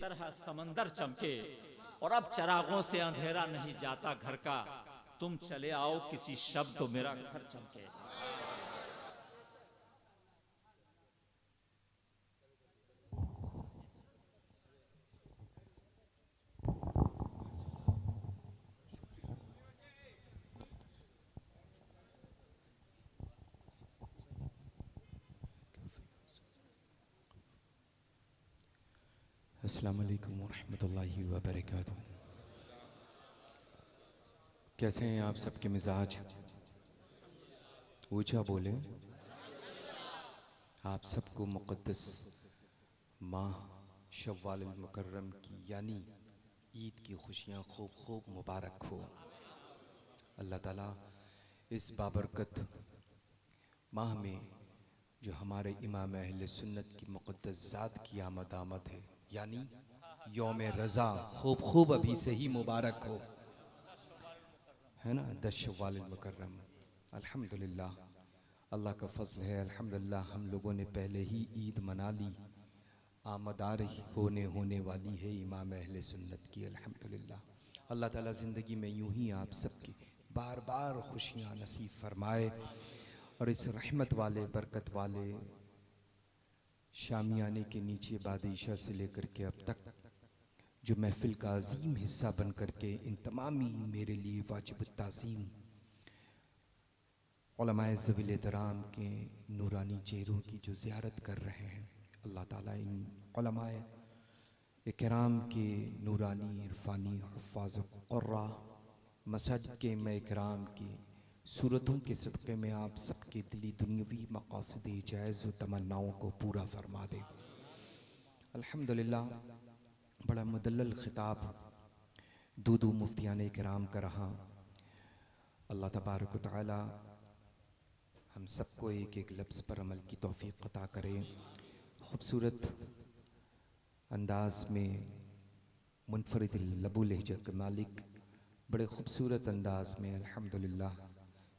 तरह समंदर चमके और अब चरागों से अंधेरा नहीं जाता घर का। तुम चले आओ किसी शब्द तो मेरा घर चमके। अस्सलाम वालेकुम रहमतुल्लाहि व बरकातुहू। कैसे हैं आप सबके मिजाज? ऊंचा बोले। आप सबको मुक़द्दस माह शव्वाल अल मुकर्रम की यानी ईद की खुशियाँ खूब खूब मुबारक हो। अल्लाह ताला इस बाबरकत माह में जो हमारे इमाम अहले सुन्नत की मुक़द्दस ज़ात की आमद है यानी यौम रज़ा खूब खूब अभी से ही मुबारक हो, है ना। 10 शव्वाल अल मुकर्रम, अल्हम्दुलिल्लाह अल्लाह का फ़ज़ल है। अल्हम्दुलिल्लाह हम लोगों ने पहले ही ईद मना ली। आमदार होने वाली है इमाम अहले सुन्नत की, अल्हम्दुलिल्लाह। अल्लाह ताला ज़िंदगी में यूं ही आप सबकी बार बार खुशियाँ नसीब फरमाए और इस रहमत वाले बरकत वाले शामियाने के नीचे बादशाह से लेकर के अब तक जो महफिल का अजीम हिस्सा बन कर के इन तमामी मेरे लिए वाजिब ताज़ीम उलमाए ज़वील एहतराम के नूरानी चेहरों की जो ज़ियारत कर रहे हैं, अल्लाह ताला इन उलमाए इकराम के नूरानी इरफानी हुफ़्फ़ाज़ क़ुर्रा मसाजिद के इमाम इकराम की सूरतों के सदक़े में आप सबके दिली दुनियावी मक़ासिद जायज़ व तमन्नाओं को पूरा फरमा दे। अल्हम्दुलिल्लाह बड़ा मुदल्लल ख़िताब दो मुफ्तियान इकराम का रहा। अल्लाह तबारक व तआला हम सबको एक एक लफ्ज़ पर अमल की तौफ़ीक़ अता करे। ख़ूबसूरत अंदाज़ में मुनफ़रिद लबो लहजा के मालिक बड़े ख़ूबसूरत अंदाज़ में अल्हम्दुलिल्लाह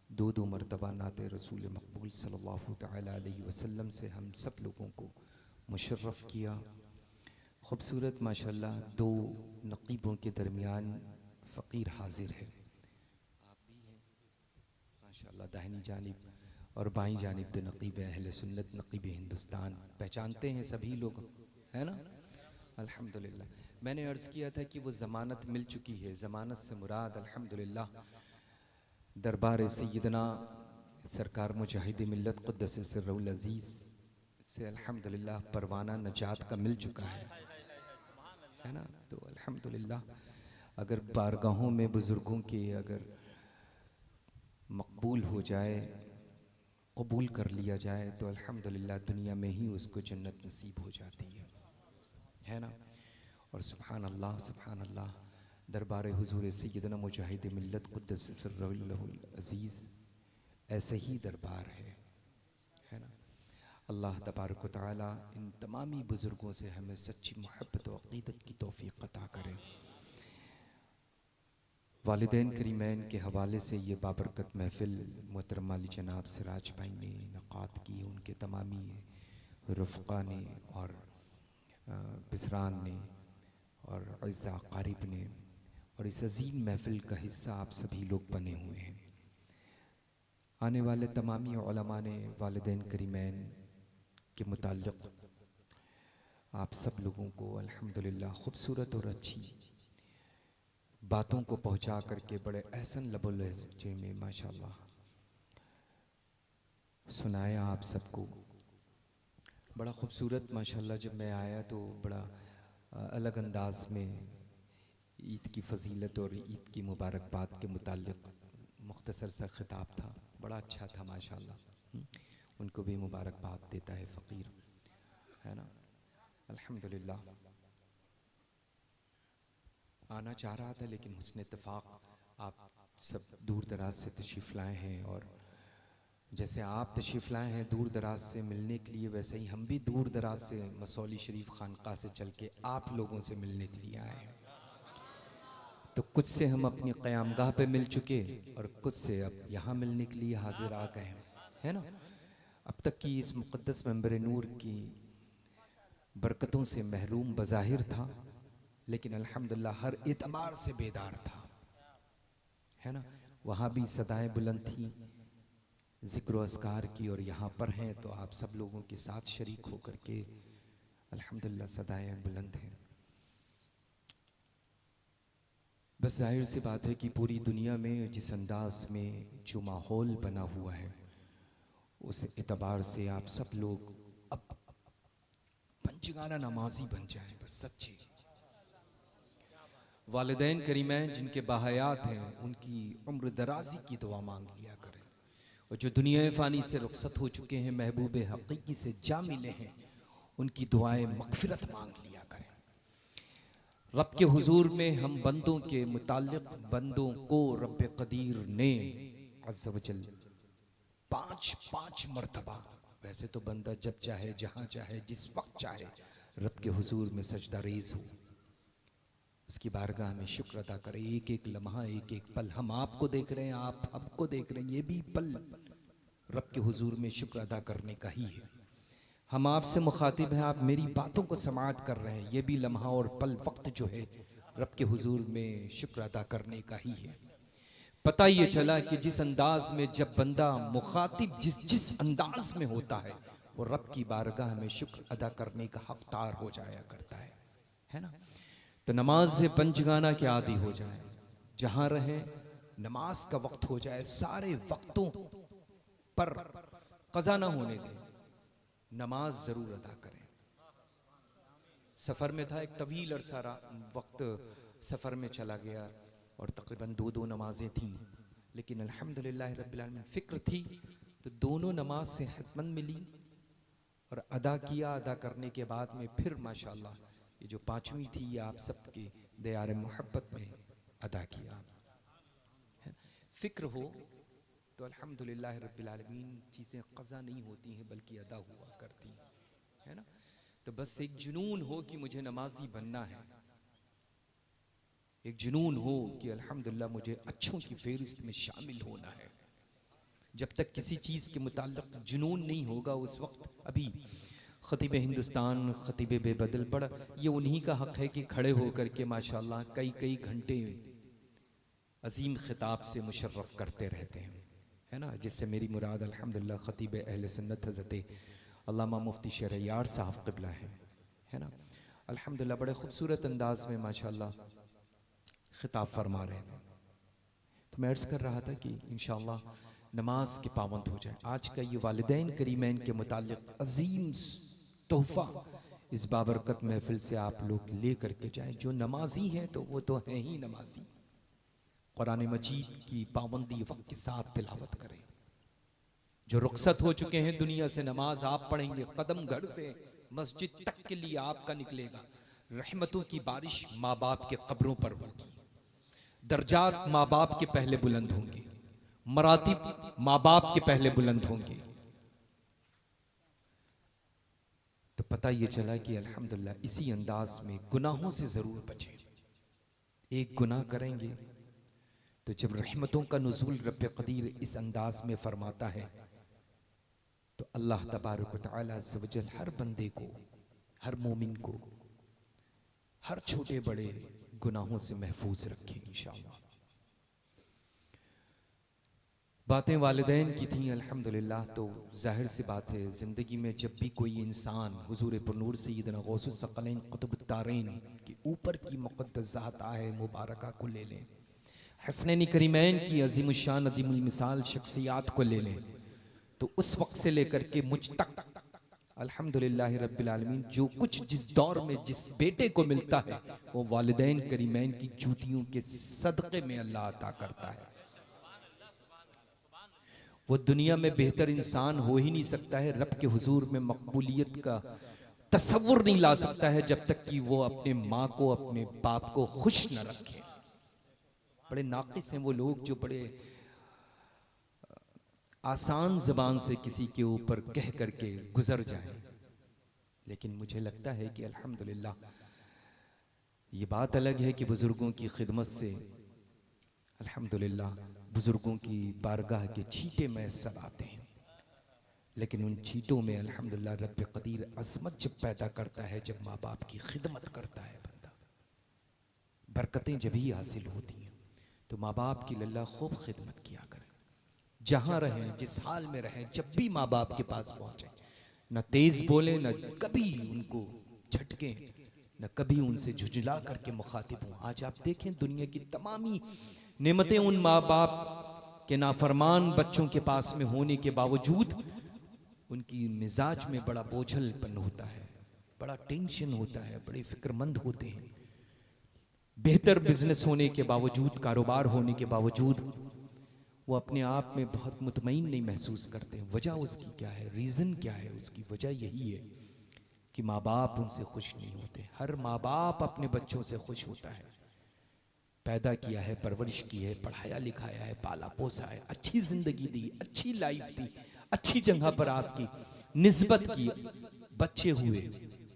दो मरतबा नाते रसूल मक़बूल सल्लल्लाहु तआला अलैहि वसल्लम से हम सब लोगों को मुशर्रफ़ किया। ख़ूबसूरत माशाअल्लाह दो नक़ीबों के दरमियान फ़कीर हाज़िर है। आप भी हैं माशाअल्लाह, दाहिनी जानिब और बाईं जानिब दो नक़ीब अहले सुन्नत, नक़ीब हिंदुस्तान, पहचानते हैं सभी लोग, है ना। अल्हम्दुलिल्लाह मैंने अर्ज़ किया था कि वो ज़मानत मिल चुकी है। ज़मानत से मुराद अल्हम्दुलिल्लाह दरबार सैयदना सरकार मुजाहिद मिल्लत क़ुद्दस सिर्रुल अज़ीज़ से अल्हम्दुलिल्लाह परवाना नजात का मिल चुका है ना। तो अल्हम्दुलिल्लाह अगर बारगाहों में बुज़ुर्गों के अगर मकबूल हो जाए, कबूल कर लिया जाए तो अल्हम्दुलिल्लाह दुनिया में ही उसको जन्नत नसीब हो जाती है ना। और सुभान अल्लाह दरबार हुज़ूर सैयदना मुजाहिद मिल्लत क़ुद्दस सिर्रुल अज़ीज़ ऐसे ही दरबार है ना। अल्लाह तबारक व तआला इन तमामी बुज़ुर्गों से हमें सच्ची मोहब्बत व अक़ीदत की तौफ़ीक़ अता करे। वालिदैन करीमैन के हवाले से ये बाबरकत महफ़िल मोहतरम अली जनाब सिराज भाई ने इनक़ाद की, उनके तमामी रफ़क़ा ने और बिसरान ने और अज़्ज़ा क़ारिब ने और इस अज़ीम महफ़िल का हिस्सा आप सभी लोग बने हुए हैं। आने वाले तमामी उलमा ने वालिदैन करीमैन के मुताल्लिक़ आप सब लोगों को अल्हम्दुलिल्लाह ख़ूबसूरत और अच्छी बातों को पहुँचा करके बड़े एहसन लबो लहजे में माशाअल्लाह सुनाया आप सबको। बड़ा ख़ूबसूरत माशाअल्लाह जब मैं आया तो बड़ा अलग अंदाज़ में ईद की फ़जीलत और ईद की मुबारकबाद के मुताल्लिक़ मुख्तसर सा ख़िताब था, बड़ा अच्छा था माशाअल्लाह। उनको भी मुबारकबाद देता है फ़कीर, है ना। अल्हम्दुलिल्लाह आना चाह रहा था लेकिन हुस्न इत्तेफ़ाक़ आप सब दूर दराज से तशरीफ़ लाए हैं और जैसे आप तशरीफ़ लाए हैं दूर दराज से मिलने के लिए, वैसे ही हम भी दूर दराज से मसौली शरीफ खानक़ाह से चल के आप लोगों से मिलने के लिए आए हैं। तो कुछ से हम अपनी क़यामगाह पे मिल चुके और कुछ से अब यहाँ मिलने के लिए हाजिर आ गए हैं, है ना। अब तक की इस मुक़द्दस मंबर नूर की बरकतों से महरूम बज़ाहिर था, लेकिन अल्हम्दुलिल्लाह हर एतबार से बेदार था, है ना। वहाँ भी सदाएं बुलंद थी ज़िक्र व अस्कार की, और यहाँ पर हैं तो आप सब लोगों के साथ शरीक होकर के अल्हम्दुलिल्लाह सदाएं बुलंद हैं। बस जाहिर सी बात है कि पूरी दुनिया में जिस अंदाज में जो माहौल बना हुआ है, उस एतबार से आप सब लोग अब पंचगाना नमाजी बन जाएं, बस सच्ची। वालिदैन करीमैन जिनके बाहयात हैं, उनकी उम्र दराजी की दुआ मांग लिया करें, और जो दुनिया फ़ानी से रुखसत हो चुके हैं, महबूब हकीकी से जा मिले हैं, उनकी दुआएं मग़फ़िरत मांग लिया करें। रब के हुजूर में हम बंदों के मुताल्लिक़ बंदों को रब कदीर ने अज़्ज़ व जल 5 मरतबा, वैसे तो बंदा जब चाहे जहाँ चाहे जिस वक्त चाहे रब के हुजूर में सजदा रेज़ हो, उसकी बारगाह में शुक्र अदा करें। एक एक लम्हा, एक एक पल, हम आपको देख रहे हैं, आप हमको देख रहे हैं, ये भी पल रब के हुजूर में शुक्र अदा करने का ही है। हम आपसे मुखातिब हैं, आप मेरी बातों को समाअत कर रहे हैं, ये भी लम्हा और पल वक्त जो है रब के हुजूर में शुक्र अदा करने का ही है। पता ये चला कि जिस अंदाज में जब बंदा मुखातिब जिस अंदाज में होता है, वो रब की बारगाह में शुक्र अदा करने का हकदार हो जाया करता है ना। तो नमाज से पंचगाना के आदी हो जाए, जहां रहे नमाज का वक्त हो जाए, सारे वक्तों पर कज़ा ना होने दें, नमाज जरूर अदा करें। सफ़र में था, एक तवील अरसा वक्त सफ़र में चला गया और तकरीबन 2 नमाजें थीं, लेकिन अल्हम्दुलिल्लाह रब्बिल आलमीन फ़िक्र थी तो दोनों नमाज सेहतमंद मिली और अदा किया। अदा करने के बाद में फिर माशाअल्लाह ये जो 5वीं थी, ये आप सबके दयार मोहब्बत में अदा किया। फ़िक्र हो तो अल्हम्दुलिल्लाह रब्बिल आलमीन चीज़ें क़ज़ा नहीं होती हैं बल्कि अदा हुआ करती हैं, है ना। तो बस एक जुनून हो कि मुझे नमाजी बनना है, एक जुनून हो कि अल्हम्दुलिल्लाह मुझे अच्छों की फेहरिस्त में शामिल होना है। जब तक किसी चीज़ के मुताल्लिक़ जुनून नहीं होगा, उस वक्त अभी ख़तीब हिंदुस्तान, ख़तीब बेबदल, बड़ा ये उन्हीं का हक़ है कि खड़े होकर के माशाअल्लाह कई घंटे अजीम खिताब से मुशर्रफ करते रहते हैं, है ना। जिससे मेरी मुराद अल्हम्दुलिल्लाह ख़तीब अहले सुन्नत हज़रत अल्लामा मुफ्ती शहरयार साहब क़िबला है ना। अल्हम्दुलिल्लाह बड़े ख़ूबसूरत अंदाज में माशाअल्लाह खिताब फरमा रहे थे। तो मैं अर्ज़ कर रहा था कि इंशाअल्लाह नमाज के पाबंद हो जाए। आज का ये वालिदैन करीमैन के मुताल्लिक़ अजीम तोहफ़ा इस बाबरकत महफिल से आप लोग ले करके जाएं। जो नमाजी हैं तो वो तो हैं ही नमाजी, कुरान मजीद की पाबंदी वक्त के साथ तिलावत करें। जो रुखसत हो चुके हैं दुनिया से, नमाज आप पढ़ेंगे, कदम घर से मस्जिद तक के लिए आपका निकलेगा। रहमतों की बारिश माँ बाप के कब्रों पर होगी, दर्जात माँ बाप के पहले बुलंद होंगे, मरातिब माँ बाप के पहले बुलंद होंगे। तो पता ये चला कि अल्हम्दुलिल्लाह इसी अंदाज में गुनाहों से जरूर बचें। एक गुनाह करेंगे तो जब रहमतों का नुज़ूल रब क़दीर इस अंदाज में फरमाता है तो अल्लाह तबारक व तआला अज़्ज़ व जल हर बंदे को, हर मोमिन को, हर छोटे बड़े गुनाहों से महफूज रखें इंशाअल्लाह। बातें वालिदैन की थी अल्हम्दुलिल्लाह। तो जाहिर सी बात है, ज़िंदगी में जब भी कोई इंसान हुज़ूर पुरनूर सय्यदना गौसुस सकलैन कुतुबुत्तारैन के ऊपर की मुक़द्दस ज़ात आए मुबारका को ले लें, हसनैन करीमैन की अज़ीमुश्शान अदीमुल मिसाल शख्सियात को ले लें, तो उस वक्त से लेकर के मुझ तक अल्हम्दुलिल्लाह रब्बिल आलमीन जो कुछ जिस दौर में जिस बेटे को मिलता है, वो वालिदैन करीमैन की जूतियों के सदक़े में अल्लाह अता करता है। वो दुनिया में बेहतर इंसान हो ही नहीं सकता है, रब के हुजूर में मकबूलियत का तसव्वुर नहीं ला सकता है जब तक कि वो अपने माँ को, अपने बाप को खुश न रखे। बड़े नाक़िस हैं वो लोग जो बड़े आसान ज़बान से किसी के ऊपर कह करके गुजर जाएं, लेकिन मुझे लगता है कि अल्हम्दुलिल्लाह ये बात अलग है कि बुज़ुर्गों की खिदमत से अल्हम्दुलिल्लाह बुज़ुर्गों की बारगाह के छींटे मैसर आते हैं, लेकिन उन छींटों में अल्हम्दुलिल्लाह रब क़दीर अज़मत जब पैदा करता है, जब माँ बाप की खिदमत करता है बंदा। बरकतें जब ही हासिल होती हैं। तो माँ बाप की लल्ला खूब खिदमत किया करें, जहाँ रहें, जिस हाल में रहें, जब भी माँ बाप के पास पहुँचे, न तेज बोले, न कभी उनको झटके, न कभी उनसे झुंझला करके मुखातिब हों। आज आप देखें दुनिया की तमामी नेमतें उन माँ बाप के नाफरमान बच्चों के पास में होने के बावजूद उनकी मिजाज में बड़ा बोझलपन होता है, बड़ा टेंशन होता है, बड़े फिक्रमंद होते हैं। बेहतर बिजनेस होने के बावजूद, कारोबार होने के बावजूद वो अपने आप में बहुत मुतमईन नहीं महसूस करते हैं। वजह उसकी क्या है, रीज़न क्या है? उसकी वजह यही है कि माँ बाप उनसे खुश नहीं होते। हर माँ बाप अपने बच्चों से खुश होता है, पैदा किया है, परवरिश की है, पढ़ाया लिखाया है, पाला पोसा है, अच्छी जिंदगी दी, अच्छी लाइफ दी, अच्छी जगह पर आपकी निस्बत की। बच्चे हुए,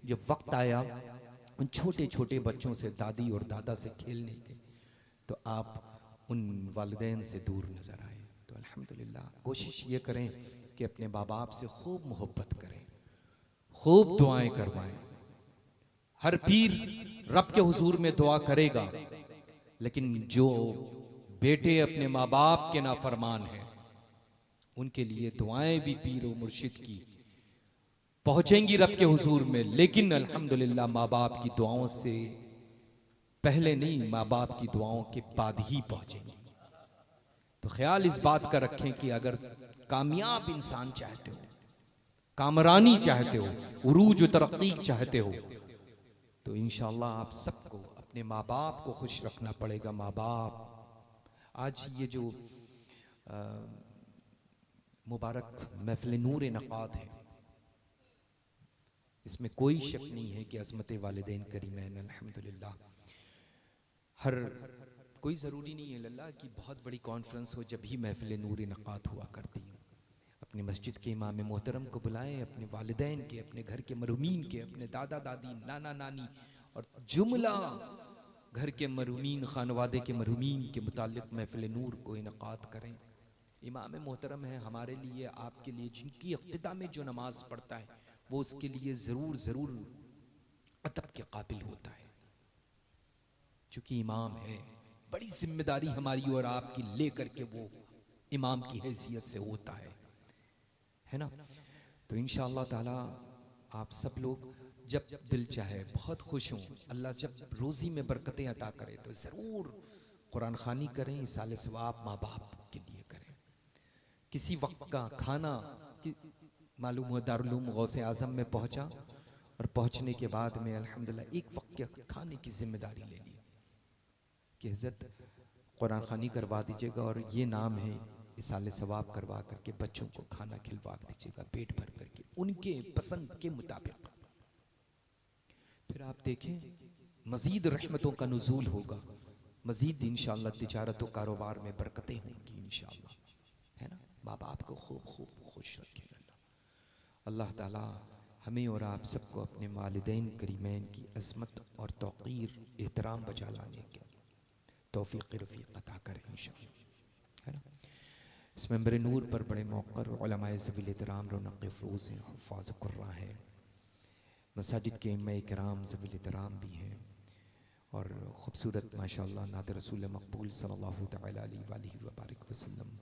जब वक्त आया उन छोटे छोटे बच्चों से, दादी और दादा से खेलने के, तो आप उन वालिदैन से दूर नजर आए। तो अल्हम्दुलिल्लाह कोशिश ये करें कि अपने माँ बाप से खूब मोहब्बत करें, खूब दुआएं करवाएं। हर पीर रब के हुजूर में दुआ करेगा, लेकिन जो बेटे अपने माँ बाप के नाफरमान हैं उनके लिए दुआएं भी पीर और मुर्शिद की पहुंचेंगी रब के हुजूर में, लेकिन अल्हम्दुलिल्लाह माँ बाप की दुआओं से पहले नहीं, माँ बाप की दुआओं के बाद ही पहुंचेंगी। तो ख्याल इस बात का रखें कि अगर कामयाब इंसान चाहते हो, कामरानी चाहते हो, उरूज व तरक्की चाहते हो, तो इंशाअल्लाह आप सबको अपने माँ बाप को खुश रखना पड़ेगा। माँ बाप आज ये जो मुबारक महफिल नूर नक़ात है, इसमें कोई शक नहीं है कि अज़मत वालिदैन करीमैन अल्हम्दुलिल्लाह। हर कोई ज़रूरी नहीं है लल्ला कि बहुत बड़ी कॉन्फ्रेंस हो, जब ही महफिल नूर नक़ात हुआ करती है। अपनी मस्जिद के इमाम मोहतरम को बुलाएं, अपने वालिदैन के, अपने घर के मरूमीन के, अपने दादा दादी, नाना नानी और जुमला घर के मरूमीन, खानवादे के मरूमीन के मुतालिक महफिल नूर को इनक़ाद करें। इमाम मोहतरम है हमारे लिए, आपके लिए, जिनकी इक़्तिदा में जो नमाज पढ़ता है वो उसके लिए ज़रूर ज़रूर अदब के काबिल होता है। चूँकि इमाम है, बड़ी जिम्मेदारी हमारी और आपकी लेकर के वो इमाम की हैसियत से होता है ना। तो इंशाअल्लाह ताला आप सब लोग जब दिल चाहे बहुत खुश हों, अल्लाह जब रोज़ी में बरकतें अता करे तो ज़रूर कुरान खानी करें, इसाले सवाब माँ बाप के लिए करें। किसी वक्त का खाना मालूम हुआ दारुल उलूम गौसे आज़म में पहुँचा, और पहुँचने के बाद में अल्हम्दुलिल्लाह एक वक्त के खाने की जिम्मेदारी ले ली कि हज़रत कुरान खानी करवा दीजिएगा, और ये नाम है इसाले सवाब करवा करके बच्चों को खाना खिलवा दीजिएगा पेट भर करके उनके पसंद के मुताबिक। फिर आप देखें मज़ीद रहमतों का नुज़ूल होगा, मज़ीद इंशाअल्लाह तिजारत व कारोबार में बरकतें होंगी इंशाअल्लाह, है ना। माँ बाप को खूब खूब खुश रखें अल्लाह ताला हमें और आप सबको अपने वालिदैन करीमैन की अज़मत और तौक़ीर एहतराम बजा लाने के तौफ़ीक़ रफ़ीक़ अता करें इंशाअल्लाह, है ना। इस मेंबर नूर पर बड़े मौक़र उलमाए ज़वील एहतराम रौनक़ फ़रोज़ हैं, हुफ़्फ़ाज़ क़ुर्रा हैं, मसाजिद के इम्मा किराम ज़वील एहतराम भी हैं, और ख़ूबसूरत माशाअल्लाह नात रसूल मक़बूल सल्लल्लाहु तआला अलैहि व बारिक वसल्लम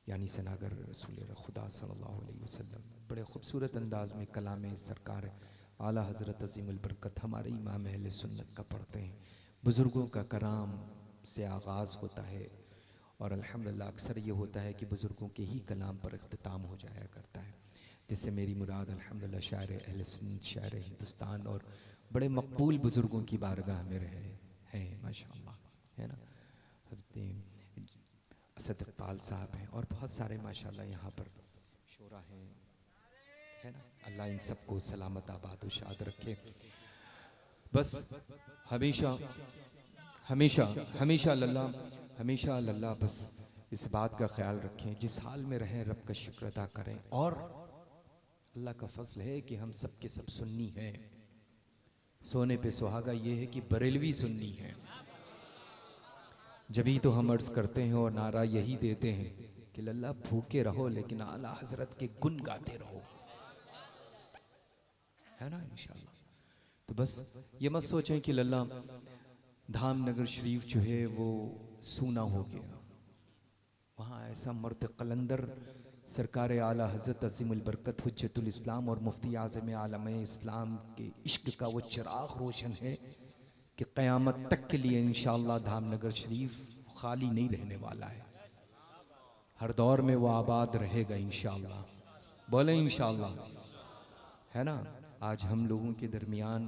यानी सनागर रसूल खुदा सल्लल्लाहु अलैहि वसल्लम बड़े ख़ूबसूरत अंदाज़ में कलाम सरकार आला हज़रत अज़ीमुल बरकत हमारे इमाम अहले सुन्नत का पढ़ते हैं। बुज़ुर्गों का कलाम से आगाज़ होता है, और अल्हम्दुलिल्लाह अक्सर ये होता है कि बुज़ुर्गों के ही कलाम पर इख्तिताम हो जाया करता है, जिससे मेरी मुराद अल्हम्दुलिल्लाह शायर अहले सुन्नत, शायर हिंदुस्तान और बड़े मकबूल बुज़ुर्गों की बारगाह में रहे हैं माशाअल्लाह, है ना। हज़रत असद इक़बाल साहब हैं और बहुत सारे माशाअल्लाह यहाँ पर शोरा हैं, है ना। अल्लाह इन सबको सलामत आबाद और शाद रखे। बस हमेशा हमेशा हमेशा लल्ला बस इस बात का ख्याल रखें, जिस हाल में रहें रब का शुक्र अदा करें। और अल्लाह का फजल है कि हम सब के सब सुन्नी हैं। सोने पे सुहागा ये है कि बरेलवी सुन्नी हैं। जभी तो हम अर्ज़ करते हैं और नारा यही देते हैं कि लल्ला भूखे रहो लेकिन आला हजरत के गुन गाते रहो, है ना इंशाअल्लाह। तो बस ये मत सोचें कि लल्ला धामनगर शरीफ जो है वो सूना हो गया। वहाँ ऐसा मर्द कलंदर सरकार आला हज़रत अज़ीमुल बरकत हुज्जतुल इस्लाम और मुफ्ती आज़म आलम इस्लाम के इश्क का वो चिराग रोशन है कि क़यामत तक के लिए इंशाअल्लाह धामनगर शरीफ खाली नहीं रहने वाला है। हर दौर में वो आबाद रहेगा इंशाअल्लाह। बोले इंशाअल्लाह, है ना। आज हम लोगों के दरमियान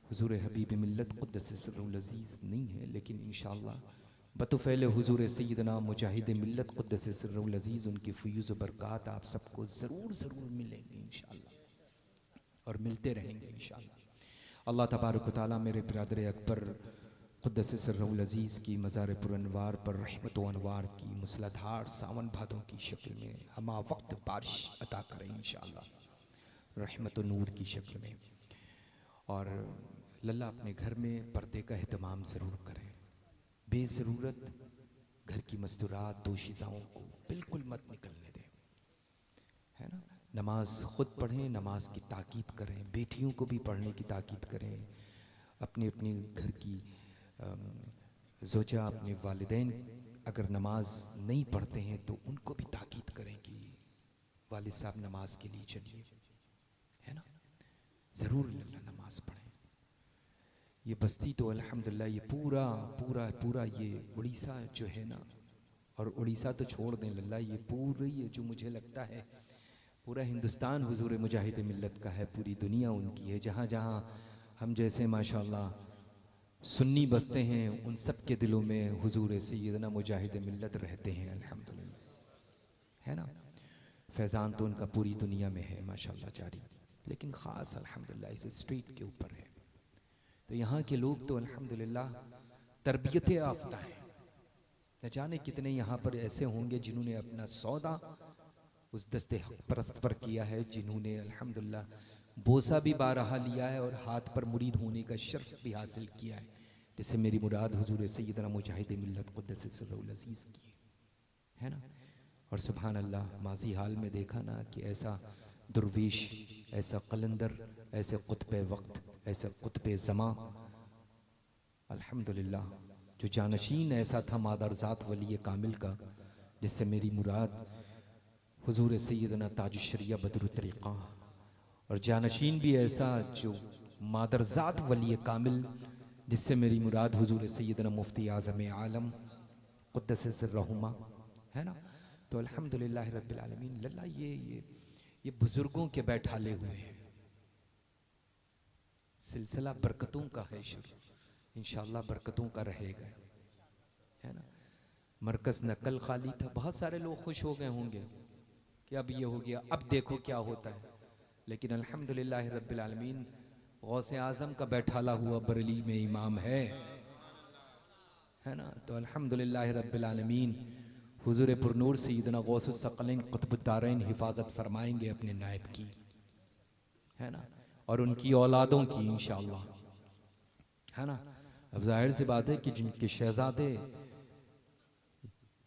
हुजूर हबीब मिल्लत क़ुद्दस सिर्रुल अज़ीज़ नहीं है, लेकिन इंशाअल्लाह बतुफ़ैल हुजूर सैयदना मुजाहिद मिल्लत क़ुद्दस सिर्रुल अज़ीज़ उनकी फ़ुयूज़ बरक़ात आप सबको ज़रूर मिलेंगे इंशाअल्लाह और मिलते रहेंगे इंशाअल्लाह। अल्लाह तबारक व तआला मेरे बिरादर अकबर क़ुद्दस सिर्रुल अज़ीज़ की मज़ार पुरअनवार पर रहमत व अनवार की मूसलाधार सावन भादों की शक्ल में हमा वक्त बारिश अता करें इंशाअल्लाह, रहमत व नूर की शक्ल में। और लल्ला अपने घर में पर्दे का एहतमाम ज़रूर करें। बेज़रूरत घर की मस्तूरात दोशीज़ाओं को बिल्कुल मत निकलने दें, है ना। नमाज ख़ुद पढ़ें, नमाज की ताकीद करें, बेटियों को भी पढ़ने की ताकीद करें। अपने अपने घर की ज़ोजा अपने वालिदैन अगर नमाज नहीं पढ़ते हैं तो उनको भी ताकीद करें कि वालिद साहब नमाज के लिए चलिए, है ना। ज़रूर नमाज पढ़ें। ये बस्ती तो अल्हम्दुलिल्लाह ये पूरा ये उड़ीसा जो है ना, और उड़ीसा तो छोड़ दें लल्ला, ये पूरी ये जो मुझे लगता है पूरा हिंदुस्तान हुजूर मुजाहिद मिल्लत का है, पूरी दुनिया उनकी है। जहाँ जहाँ हम जैसे माशाअल्लाह सुन्नी बसते हैं उन सब के दिलों में हुजूर सैयदना मुजाहिद मिल्लत रहते हैं अल्हम्दुलिल्लाह, है ना। फैज़ान तो उनका पूरी दुनिया में है माशाअल्लाह जारी, लेकिन ख़ास अल्हम्दुलिल्लाह इस स्ट्रीट के ऊपर है। तो यहाँ के लोग तो अल्हम्दुलिल्लाह तरबियत याफ्ता हैं। न जाने कितने यहाँ पर ऐसे होंगे जिन्होंने अपना सौदा उस दस्ते हक परस्त पर किया है, जिन्होंने अल्हम्दुलिल्लाह बोसा भी बारहा लिया है और हाथ पर मुरीद होने का शर्फ भी हासिल किया है, जिससे मेरी मुराद हुजूर सैयदना मुजाहिद मिल्लत क़ुद्दस सिर्रुल अज़ीज़ की है ना। और सुभान अल्लाह माजी हाल में देखा ना कि ऐसा दुर्वेश, ऐसा कलंदर, ऐसे क़ुत्बे वक्त, ऐसे क़ुत्बे ज़मा अल्हम्दुलिल्लाह जो जानशीन ऐसा था मादरज़ात वली कामिल का, जिससे मेरी मुराद हुजूर सैयदना ताजुश्शरिया बदरुत तरीक़ा, और जानशीन भी ऐसा जो मादरज़ात वली कामिल, जिससे मेरी मुराद हुजूर सैयदना मुफ्ती आज़म आलम क़ुद्दस सिर्रहुमा, है ना। तो अल्हम्दुलिल्लाह रब्बिल आलमीन लल्ला ये बुज़ुर्गों के बैठाले हुए हैं। सिलसिला बरकतों का है शुरू, इंशाअल्लाह बरकतों का रहेगा, है ना। मरकज़ नकल खाली था, बहुत सारे लोग खुश हो गए होंगे कि अब ये हो गया, अब देखो क्या होता है। लेकिन अल्हम्दुलिल्लाह रब्बिल आलमीन गौसे आज़म का बैठाला हुआ बरेली में इमाम है ना। तो अल्हम्दुलिल्लाह रब्बिल आलमीन हुजूर पुरनूर सैयदना गौसुस सकलैन कुतुबुद्दारैन हिफाजत फरमाएंगे अपने नायब की, है ना, और उनकी औलादों की इंशाअल्लाह, है ना। अब जाहिर सी बात है कि जिनके शहजादे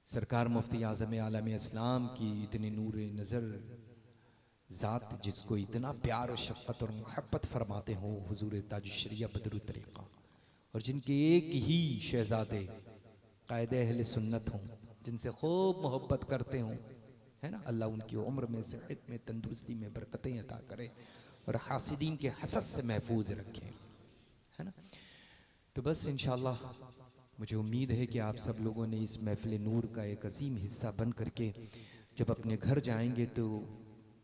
सरकार मुफ्ती आज़म आलम इस्लाम की इतने नूर नज़र ज़ात, जिसको इतना प्यार और शफ़क़त और मोहब्बत फरमाते हो हुजूर ताजुश्शरिया बदरुत तरीक़ा, और जिनके एक ही शहजादे कायदे अहले सुन्नत हों, जिनसे खूब मोहब्बत करते हों, है ना। अल्लाह उनकी उम्र में, सेहत में, तंदुरुस्ती में बरकतें अता करे और हासिदीन के हसद से महफूज रखें, है ना। तो बस इंशाअल्लाह मुझे उम्मीद है कि आप सब लोगों ने इस महफिल नूर का एक अजीम हिस्सा बन करके जब अपने घर जाएंगे तो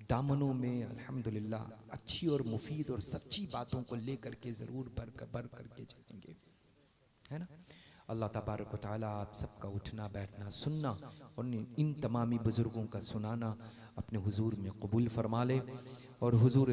दामनों में अल्हम्दुलिल्लाह अच्छी और मुफीद और सच्ची बातों को लेकर के ज़रूर भर करके जाएंगे, है ना। अल्लाह तबारक व तआला आप सबका उठना बैठना सुनना और इन तमामी बुज़ुर्गों का सुनाना अपने हुजूर में कबूल फरमा ले, और हुजूर